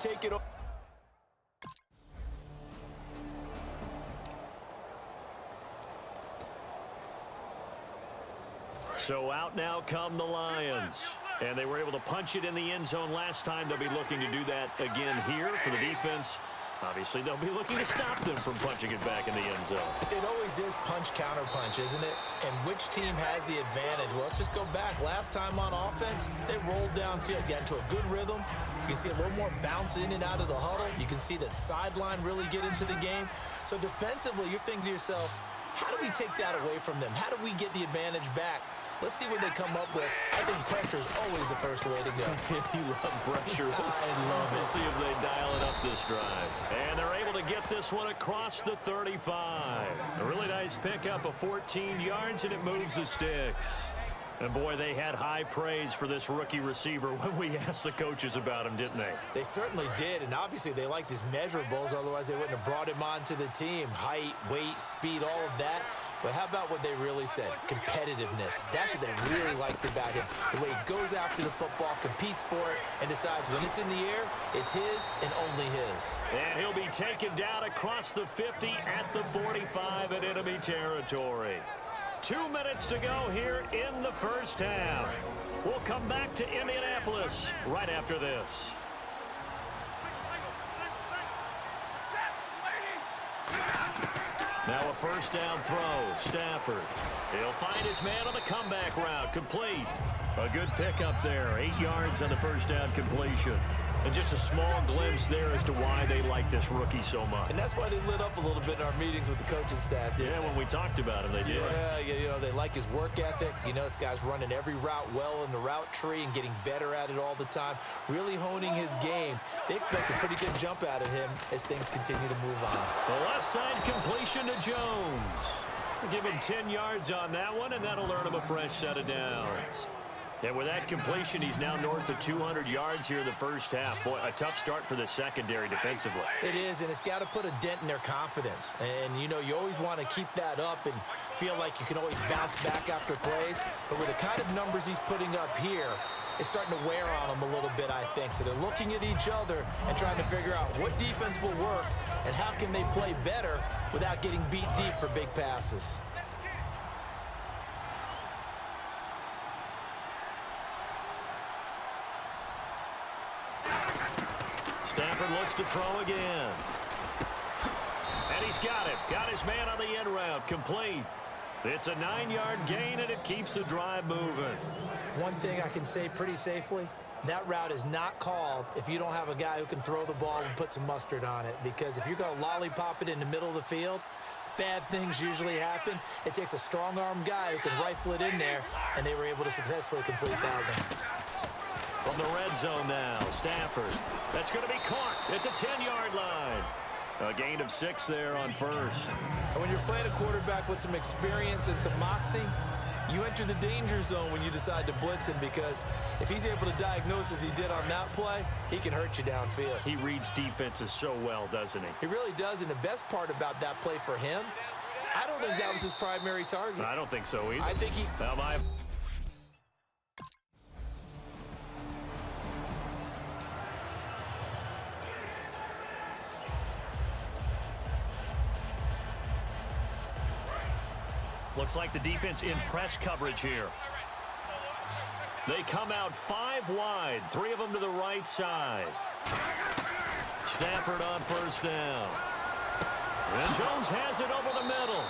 take it over. So out now come the Lions. And they were able to punch it in the end zone last time. They'll be looking to do that again here for the defense. Obviously, they'll be looking to stop them from punching it back in the end zone. It always is punch-counter-punch, isn't it? And which team has the advantage? Well, let's just go back. Last time on offense, they rolled downfield, got into a good rhythm. You can see a little more bounce in and out of the huddle. You can see the sideline really get into the game. So defensively, you're thinking to yourself, how do we take that away from them? How do we get the advantage back? Let's see what they come up with. I think pressure is always the first way to go. You love pressure. I love it. We'll see if they dial it up this drive. And they're able to get this one across the 35. A really nice pickup of 14 yards, and it moves the sticks. And, boy, they had high praise for this rookie receiver when we asked the coaches about him, didn't they? They certainly did, and obviously they liked his measurables. Otherwise, they wouldn't have brought him onto the team. Height, weight, speed, all of that. But how about what they really said? Competitiveness. That's what they really liked about him. The way he goes after the football, competes for it, and decides when it's in the air, it's his and only his. And he'll be taken down across the 50 at the 45 in enemy territory. 2 minutes to go here in the first half. We'll come back to Indianapolis right after this. Now a first down throw. Stafford. He'll find his man on the comeback route. Complete. A good pickup there. 8 yards on the first down completion. And just a small glimpse there as to why they like this rookie so much. And that's why they lit up a little bit in our meetings with the coaching staff. Yeah, when we talked about him, they did. Yeah, you know, they like his work ethic. You know, this guy's running every route well in the route tree and getting better at it all the time. Really honing his game. They expect a pretty good jump out of him as things continue to move on. The left side completion to Jones. We'll give him 10 yards on that one, and that'll earn him a fresh set of downs. And with that completion, he's now north of 200 yards here in the first half. Boy, a tough start for the secondary defensively. It is, and it's got to put a dent in their confidence. And, you know, you always want to keep that up and feel like you can always bounce back after plays. But with the kind of numbers he's putting up here, it's starting to wear on them a little bit, I think. So they're looking at each other and trying to figure out what defense will work and how can they play better without getting beat deep for big passes. Stafford looks to throw again. And he's got it. Got his man on the end route. Complete. It's a 9-yard gain, and it keeps the drive moving. One thing I can say pretty safely, that route is not called if you don't have a guy who can throw the ball and put some mustard on it. Because if you're going to lollipop it in the middle of the field, bad things usually happen. It takes a strong-arm guy who can rifle it in there, and they were able to successfully complete that one. From the red zone now, Stafford. That's going to be caught at the 10-yard line. A gain of 6 there on first. And when you're playing a quarterback with some experience and some moxie, you enter the danger zone when you decide to blitz him, because if he's able to diagnose as he did on that play, he can hurt you downfield. He reads defenses so well, doesn't he? He really does, and the best part about that play for him, I don't think that was his primary target. I don't think so either. I think he... Looks like the defense in press coverage here. They come out 5 wide, 3 of them to the right side. Stafford on first down. And Jones has it over the middle.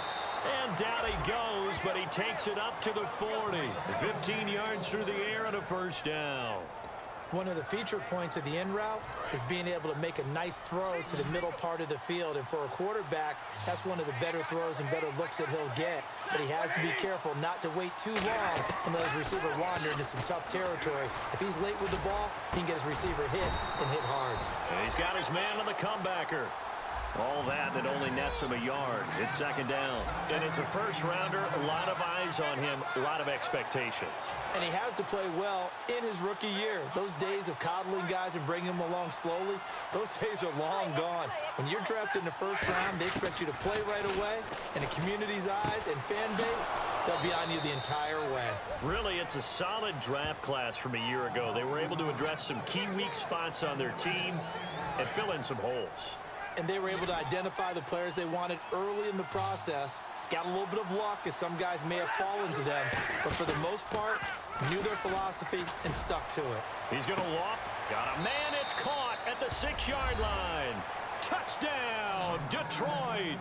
And down he goes, but he takes it up to the 40. 15 yards through the air and a first down. One of the feature points of the end route is being able to make a nice throw to the middle part of the field. And for a quarterback, that's one of the better throws and better looks that he'll get. But he has to be careful not to wait too long and let his receiver wander into some tough territory. If he's late with the ball, he can get his receiver hit and hit hard. And he's got his man on the comebacker. All that only nets him a yard. It's second down. And it's a first-rounder, a lot of eyes on him, a lot of expectations. And he has to play well in his rookie year. Those days of coddling guys and bringing them along slowly, those days are long gone. When you're drafted in the first round, they expect you to play right away. And the community's eyes and fan base, they'll be on you the entire way. Really, it's a solid draft class from a year ago. They were able to address some key weak spots on their team. and fill in some holes. And they were able to identify the players they wanted early in the process. Got a little bit of luck, as some guys may have fallen to them, but for the most part, knew their philosophy and stuck to it. He's going to loft. Got a man. It's caught at the 6-yard line. Touchdown, Detroit.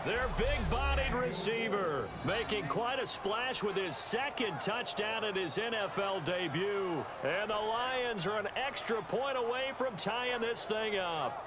Their big-bodied receiver making quite a splash with his second touchdown in his NFL debut. And the Lions are an extra point away from tying this thing up.